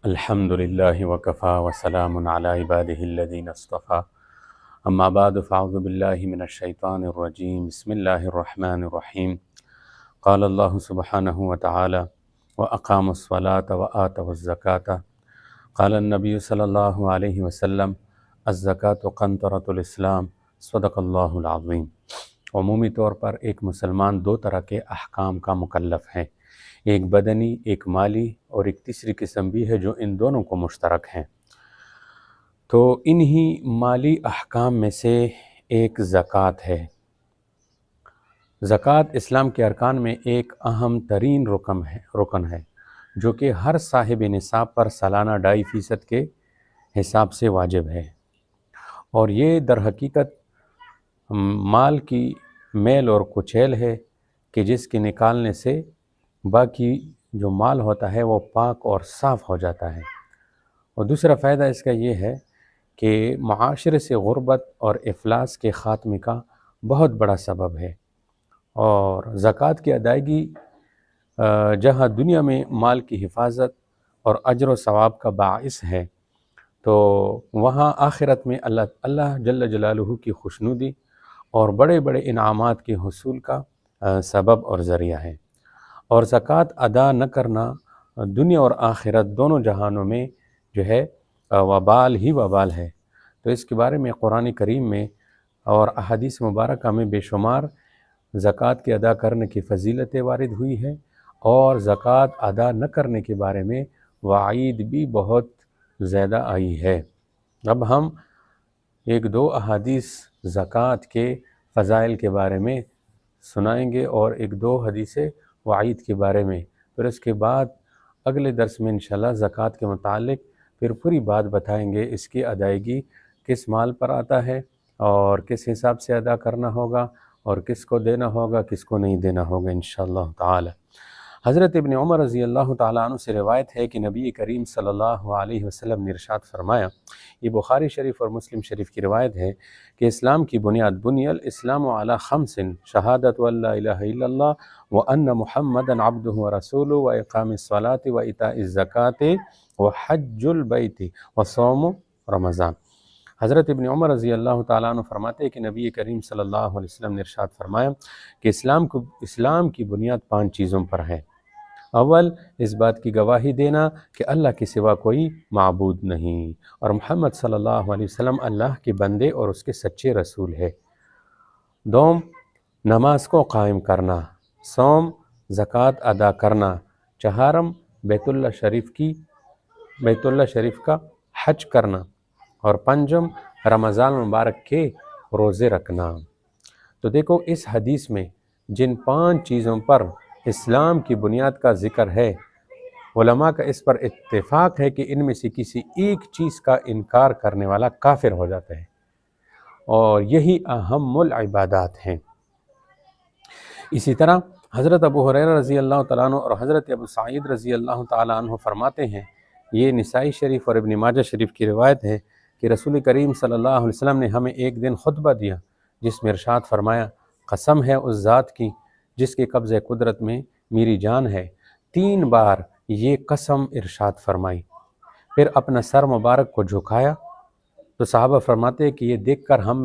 الحمد لله وكفى وسلام على عباده الذين اصطفى أما بعد فأعوذ بالله من الشيطان الرجيم بسم الله الرحمن الرحيم قال الله سبحانه وتعالى وأقاموا الصلاة وآتوا الزكاة قال النبي صلى الله عليه وسلم الزکاة قنطرة الاسلام صدق اللہ العظیم۔ عمومی طور پر ایک مسلمان دو طرح کے احکام کا مکلف ہے، ایک بدنی، ایک مالی، اور ایک تیسری قسم بھی ہے جو ان دونوں کو مشترک ہیں۔ تو انہی مالی احکام میں سے ایک زکوٰۃ ہے۔ زکوٰۃ اسلام کے ارکان میں ایک اہم ترین رکن ہے جو کہ ہر صاحب نصاب پر سالانہ 2.5% کے حساب سے واجب ہے، اور یہ در حقیقت مال کی میل اور کچیل ہے کہ جس کے نکالنے سے باقی جو مال ہوتا ہے وہ پاک اور صاف ہو جاتا ہے۔ اور دوسرا فائدہ اس کا یہ ہے کہ معاشرے سے غربت اور افلاس کے خاتمے کا بہت بڑا سبب ہے، اور زکوٰۃ کی ادائیگی جہاں دنیا میں مال کی حفاظت اور اجر و ثواب کا باعث ہے، تو وہاں آخرت میں اللہ جل جلالہ کی خوشنودی اور بڑے بڑے انعامات کے حصول کا سبب اور ذریعہ ہے۔ اور زکوٰۃ ادا نہ کرنا دنیا اور آخرت دونوں جہانوں میں جو ہے وبال ہی وبال ہے۔ تو اس کے بارے میں قرآن کریم میں اور احادیث مبارکہ میں بے شمار زکوٰۃ کے ادا کرنے کی فضیلتیں وارد ہوئی ہیں، اور زکوٰۃ ادا نہ کرنے کے بارے میں وعید بھی بہت زیادہ آئی ہے۔ اب ہم ایک دو احادیث زکوٰۃ کے فضائل کے بارے میں سنائیں گے اور ایک دو حدیثیں وعید کے بارے میں، پھر اس کے بعد اگلے درس میں انشاءاللہ زکوٰۃ کے متعلق پھر پوری بات بتائیں گے، اس کی ادائیگی کس مال پر آتا ہے اور کس حساب سے ادا کرنا ہوگا اور کس کو دینا ہوگا کس کو نہیں دینا ہوگا انشاءاللہ تعالی۔ حضرت ابن عمر رضی اللہ تعالیٰ عنہ سے روایت ہے کہ نبی کریم صلی اللہ علیہ وسلم نے ارشاد فرمایا، یہ بخاری شریف اور مسلم شریف کی روایت ہے کہ اسلام کی بنیاد بنی الاسلام علی خمس شہادت ان لا الہ الا اللہ وان محمدا عبدہ ورسولہ واقام الصلاۃ وایتاء الزکاۃ وحج البیت وصوم رمضان۔ حضرت ابن عمر رضی اللہ تعالیٰ عنہ فرماتے ہیں کہ نبی کریم صلی اللہ علیہ وسلم نے ارشاد فرمایا کہ اسلام کی بنیاد 5 چیزوں پر ہے۔ اول، اس بات کی گواہی دینا کہ اللہ کے سوا کوئی معبود نہیں، اور محمد صلی اللہ علیہ وسلم اللہ کے بندے اور اس کے سچے رسول ہے۔ دوم، نماز کو قائم کرنا۔ سوم، زکوٰۃ ادا کرنا۔ چہارم، بیت اللہ شریف کا حج کرنا، اور پنجم، رمضان مبارک کے روزے رکھنا۔ تو دیکھو اس حدیث میں جن 5 چیزوں پر اسلام کی بنیاد کا ذکر ہے، علماء کا اس پر اتفاق ہے کہ ان میں سے کسی ایک چیز کا انکار کرنے والا کافر ہو جاتا ہے، اور یہی اہم العبادات ہیں۔ اسی طرح حضرت ابو ہریرہ رضی اللہ تعالیٰ عنہ اور حضرت ابو سعید رضی اللہ تعالیٰ عنہ فرماتے ہیں، یہ نسائی شریف اور ابن ماجہ شریف کی روایت ہے کہ رسول کریم صلی اللہ علیہ وسلم نے ہمیں ایک دن خطبہ دیا جس میں ارشاد فرمایا، قسم ہے اس ذات کی جس کے قبضہ قدرت میں میری جان ہے۔ 3 بار یہ قسم ارشاد فرمائی، پھر اپنا سر مبارک کو جھکایا، تو صحابی فرماتے ہیں کہ یہ دیکھ کر ہم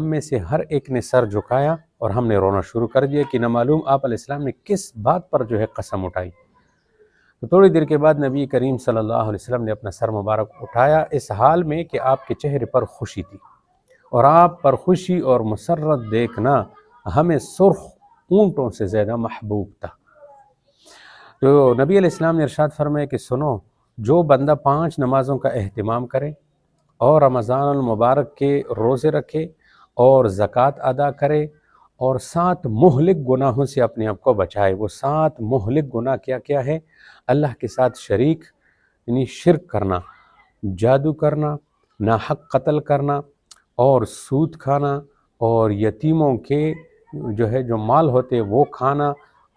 میں سے ہر ایک نے سر جھکایا اور ہم نے رونا شروع کر دیا کہ نہ معلوم آپ علیہ السلام نے کس بات پر جو ہے قسم اٹھائی۔ تو تھوڑی دیر کے بعد نبی کریم صلی اللہ علیہ وسلم نے اپنا سر مبارک اٹھایا، اس حال میں کہ آپ کے چہرے پر خوشی تھی، اور آپ پر خوشی اور مسرت دیکھنا ہمیں سرخ اونٹوں سے زیادہ محبوب تھا۔ تو نبی علیہ السلام نے ارشاد فرمایا کہ سنو، جو بندہ 5 نمازوں کا اہتمام کرے اور رمضان المبارک کے روزے رکھے اور زکوٰۃ ادا کرے اور 7 مہلک گناہوں سے اپنے آپ کو بچائے۔ وہ 7 مہلک گناہ کیا کیا ہے؟ اللہ کے ساتھ شریک یعنی شرک کرنا، جادو کرنا، ناحق قتل کرنا، اور سود کھانا، اور یتیموں کے جو مال ہوتے وہ کھانا،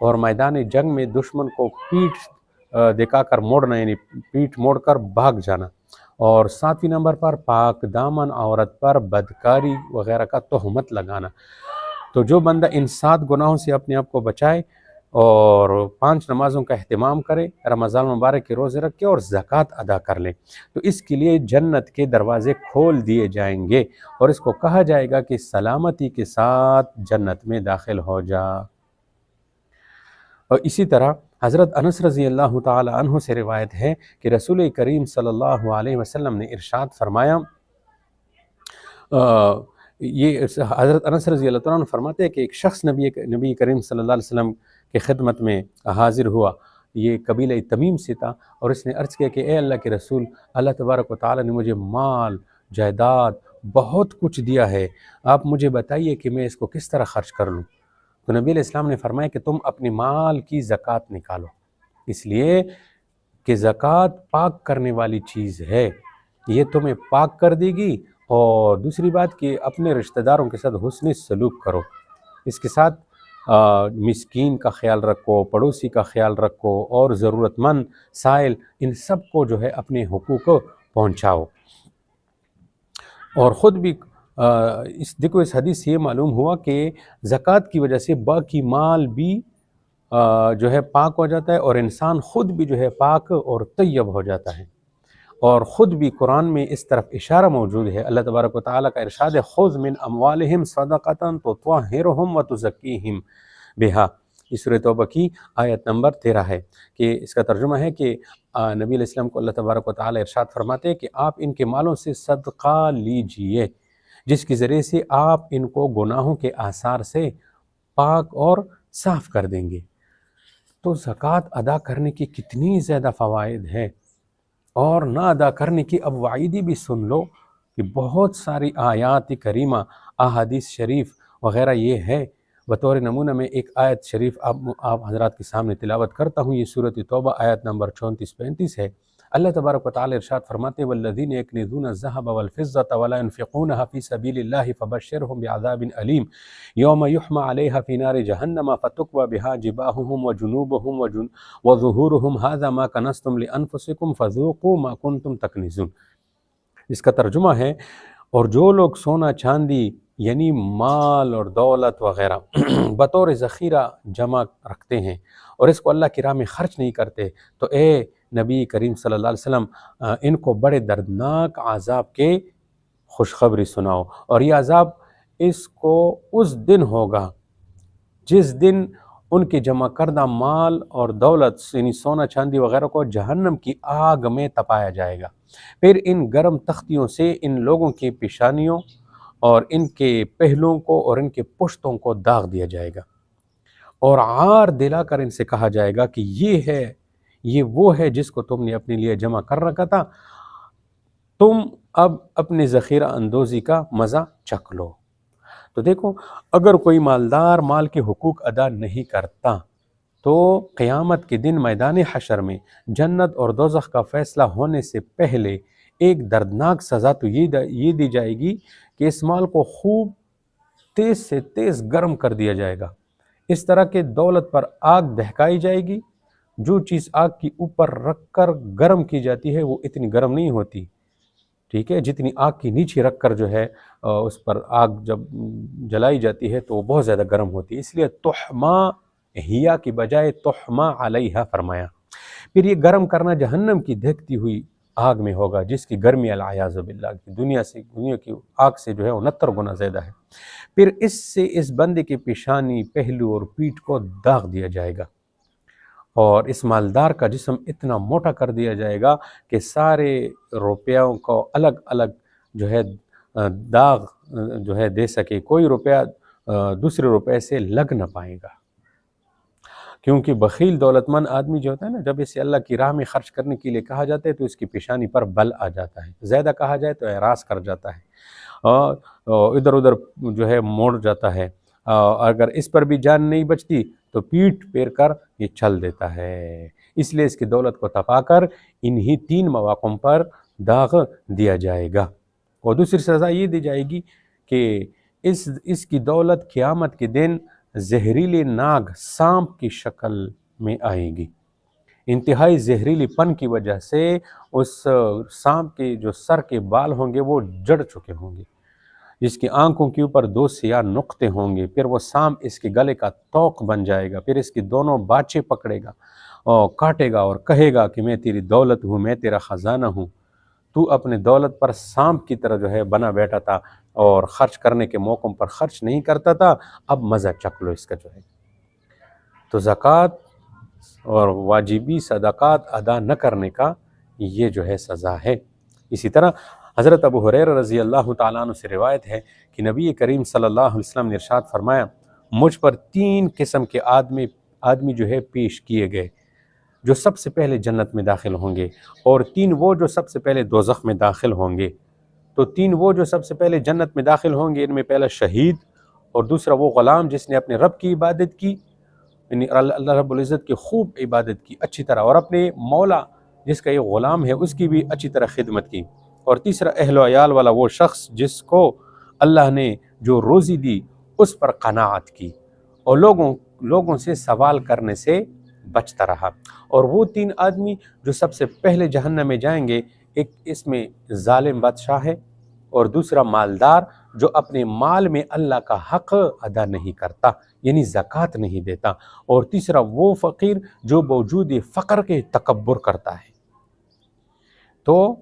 اور میدان جنگ میں دشمن کو پیٹھ دکھا کر موڑنا یعنی پیٹھ موڑ کر بھاگ جانا، اور 7ویں نمبر پر پاک دامن عورت پر بدکاری وغیرہ کا تہمت لگانا۔ تو جو بندہ ان 7 گناہوں سے اپنے آپ کو بچائے اور 5 نمازوں کا اہتمام کرے، رمضان مبارک کے روزے رکھے اور زکوٰۃ ادا کر لے، تو اس کے لیے جنت کے دروازے کھول دیے جائیں گے اور اس کو کہا جائے گا کہ سلامتی کے ساتھ جنت میں داخل ہو جا۔ اور اسی طرح حضرت انس رضی اللہ تعالی عنہ سے روایت ہے کہ رسول کریم صلی اللہ علیہ وسلم نے ارشاد فرمایا، یہ حضرت انس رضی اللہ عنہ فرماتے ہیں کہ ایک شخص نبی کریم صلی اللہ علیہ وسلم کے خدمت میں حاضر ہوا، یہ قبیلہ تمیم سے تھا، اور اس نے عرض کیا کہ اے اللہ کے رسول، اللہ تبارک و تعالی نے مجھے مال جائیداد بہت کچھ دیا ہے، آپ مجھے بتائیے کہ میں اس کو کس طرح خرچ کر لوں۔ تو نبی علیہ السلام نے فرمایا کہ تم اپنے مال کی زکوٰۃ نکالو، اس لیے کہ زکوٰۃ پاک کرنے والی چیز ہے، یہ تمہیں پاک کر دے گی، اور دوسری بات کہ اپنے رشتہ داروں کے ساتھ حسن سلوک کرو، اس کے ساتھ مسکین کا خیال رکھو، پڑوسی کا خیال رکھو، اور ضرورت مند سائل ان سب کو جو ہے اپنے حقوق پہنچاؤ۔ اور خود بھی دیکھو اس حدیث سے یہ معلوم ہوا کہ زکوٰۃ کی وجہ سے باقی مال بھی جو ہے پاک ہو جاتا ہے، اور انسان خود بھی جو ہے پاک اور طیب ہو جاتا ہے۔ اور خود بھی قرآن میں اس طرف اشارہ موجود ہے، اللہ تبارک و تعالیٰ کا ارشاد ہے، خذ من اموالہم صدقۃ تطہرہم وتزکیہم بہا، اس سورۃ توبہ کی آیت نمبر 13 ہے، کہ اس کا ترجمہ ہے کہ نبی علیہ السلام کو اللہ تبارک و تعالیٰ ارشاد فرماتے ہیں کہ آپ ان کے مالوں سے صدقہ لیجئے، جس کے ذریعے سے آپ ان کو گناہوں کے آثار سے پاک اور صاف کر دیں گے۔ تو زکوٰۃ ادا کرنے کی کتنی زیادہ فوائد ہے، اور نہ ادا کرنے کی اب وعیدی بھی سن لو کہ بہت ساری آیات کریمہ، احادیث شریف وغیرہ یہ ہے۔ بطور نمونہ میں ایک آیت شریف آپ حضرات کے سامنے تلاوت کرتا ہوں، یہ سورۃ توبہ آیت نمبر 34-35 ہے۔ اللہ تبارک و تعالی ارشاد فرماتے ہیں، والذین یکنزون الذهب والفضة ولا ينفقونها في سبيل الله فبشرهم بعذاب أليم يوم يحمى عليها في نار جهنم فتكوى بها جباههم وجنوبهم وظهورهم هذا ما كنزتم لأنفسكم فذوقوا ما كنتم تكنزون۔ اس کا ترجمہ ہے، اور جو لوگ سونا چاندی یعنی مال اور دولت وغیرہ بطور ذخیرہ جمع رکھتے ہیں اور اس کو اللہ کی راہ میں خرچ نہیں کرتے، تو اے نبی کریم صلی اللہ علیہ وسلم ان کو بڑے دردناک عذاب کے خوشخبری سناؤ، اور یہ عذاب اس کو اس دن ہوگا جس دن ان کے جمع کردہ مال اور دولت یعنی سونا چاندی وغیرہ کو جہنم کی آگ میں تپایا جائے گا، پھر ان گرم تختیوں سے ان لوگوں کے پیشانیوں اور ان کے پہلوؤں کو اور ان کے پشتوں کو داغ دیا جائے گا، اور عار دلا کر ان سے کہا جائے گا کہ یہ وہ ہے جس کو تم نے اپنے لیے جمع کر رکھا تھا، تم اب اپنے ذخیرہ اندوزی کا مزہ چکھ لو۔ تو دیکھو، اگر کوئی مالدار مال کے حقوق ادا نہیں کرتا تو قیامت کے دن میدان حشر میں جنت اور دوزخ کا فیصلہ ہونے سے پہلے ایک دردناک سزا تو یہ دی جائے گی کہ اس مال کو خوب تیز سے تیز گرم کر دیا جائے گا، اس طرح کہ دولت پر آگ دہکائی جائے گی۔ جو چیز آگ کی اوپر رکھ کر گرم کی جاتی ہے وہ اتنی گرم نہیں ہوتی، ٹھیک ہے، جتنی آگ کی نیچے رکھ کر جو ہے اس پر آگ جب جلائی جاتی ہے تو وہ بہت زیادہ گرم ہوتی ہے، اس لیے تحما ہیا کی بجائے تحما علیہا فرمایا۔ پھر یہ گرم کرنا جہنم کی دہکتی ہوئی آگ میں ہوگا، جس کی گرمی العیاذ باللہ دنیا کی آگ سے جو ہے 69 گنا زیادہ ہے۔ پھر اس سے اس بندے کے پیشانی، پہلو اور پیٹھ کو داغ دیا جائے گا، اور اس مالدار کا جسم اتنا موٹا کر دیا جائے گا کہ سارے روپیوں کو الگ الگ جو ہے داغ جو ہے دے سکے، کوئی روپیہ دوسرے روپے سے لگ نہ پائے گا، کیونکہ بخیل دولت مند آدمی جو ہوتا ہے نا، جب اسے اللہ کی راہ میں خرچ کرنے کے لیے کہا جاتا ہے تو اس کی پیشانی پر بل آ جاتا ہے، زیادہ کہا جائے تو اعراض کر جاتا ہے، اور ادھر ادھر جو ہے موڑ جاتا ہے، اگر اس پر بھی جان نہیں بچتی تو پیٹ پھیر کر یہ چل دیتا ہے۔ اس لیے اس کی دولت کو تپا کر انہی 3 مواقعوں پر داغ دیا جائے گا، اور دوسری سزا یہ دی جائے گی کہ اس کی دولت قیامت کے دن زہریلی ناگ سانپ کی شکل میں آئے گی، انتہائی زہریلی پن کی وجہ سے اس سانپ کے جو سر کے بال ہوں گے وہ جڑ چکے ہوں گے، جس کی آنکھوں کے اوپر 2 سیاہ نقطے ہوں گے، پھر وہ سام اس کے گلے کا توق بن جائے گا، پھر اس کی دونوں باچیں پکڑے گا اور کاٹے گا اور کہے گا کہ میں تیری دولت ہوں، میں تیرا خزانہ ہوں، تو اپنے دولت پر سانپ کی طرح جو ہے بنا بیٹھا تھا اور خرچ کرنے کے موقعوں پر خرچ نہیں کرتا تھا، اب مزہ چکھ لو اس کا جو ہے۔ تو زکوٰۃ اور واجبی صدقات ادا نہ کرنے کا یہ جو ہے سزا ہے۔ اسی طرح حضرت ابو ہریرہ رضی اللہ تعالیٰ عنہ سے روایت ہے کہ نبی کریم صلی اللہ علیہ وسلم نے ارشاد فرمایا، مجھ پر 3 قسم کے آدمی جو ہے پیش کیے گئے جو سب سے پہلے جنت میں داخل ہوں گے، اور 3 وہ جو سب سے پہلے دوزخ میں داخل ہوں گے۔ تو 3 وہ جو سب سے پہلے جنت میں داخل ہوں گے، ان میں پہلا شہید، اور دوسرا وہ غلام جس نے اپنے رب کی عبادت کی، یعنی اللہ رب العزت کی خوب عبادت کی اچھی طرح، اور اپنے مولا جس کا یہ غلام ہے اس کی بھی اچھی طرح خدمت کی، اور تیسرا اہل و عیال والا وہ شخص جس کو اللہ نے جو روزی دی اس پر قناعت کی اور لوگوں سے سوال کرنے سے بچتا رہا۔ اور وہ 3 آدمی جو سب سے پہلے جہنم میں جائیں گے، ایک اس میں ظالم بادشاہ ہے، اور دوسرا مالدار جو اپنے مال میں اللہ کا حق ادا نہیں کرتا، یعنی زکوٰۃ نہیں دیتا، اور تیسرا وہ فقیر جو باوجود فقر کے تکبر کرتا ہے۔ تو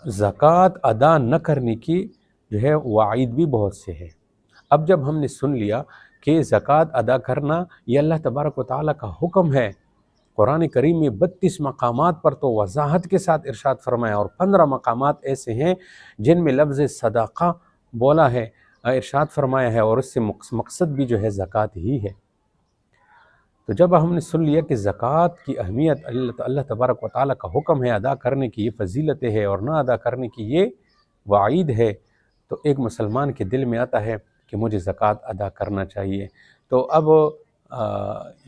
زکوٰۃ ادا نہ کرنے کی جو ہے وعید بھی بہت سے ہے۔ اب جب ہم نے سن لیا کہ زکوٰۃ ادا کرنا یہ اللہ تبارک و تعالیٰ کا حکم ہے، قرآن کریم میں 32 مقامات پر تو وضاحت کے ساتھ ارشاد فرمایا، اور 15 مقامات ایسے ہیں جن میں لفظ صدقہ بولا ہے، ارشاد فرمایا ہے، اور اس سے مقصد بھی جو ہے زکوٰۃ ہی ہے۔ تو جب ہم نے سن لیا کہ زکوٰۃ کی اہمیت اللہ تبارک و تعالیٰ کا حکم ہے، ادا کرنے کی یہ فضیلت ہے اور نہ ادا کرنے کی یہ وعید ہے، تو ایک مسلمان کے دل میں آتا ہے کہ مجھے زکوٰۃ ادا کرنا چاہیے۔ تو اب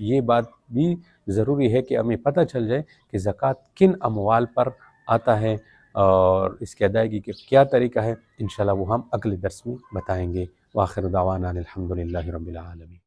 یہ بات بھی ضروری ہے کہ ہمیں پتہ چل جائے کہ زکوٰۃ کن اموال پر آتا ہے اور اس کی ادائیگی کے کیا طریقہ ہے۔ انشاءاللہ وہ ہم اگلے درس میں بتائیں گے۔ وآخر دعوانا الحمدللہ رب العالمین۔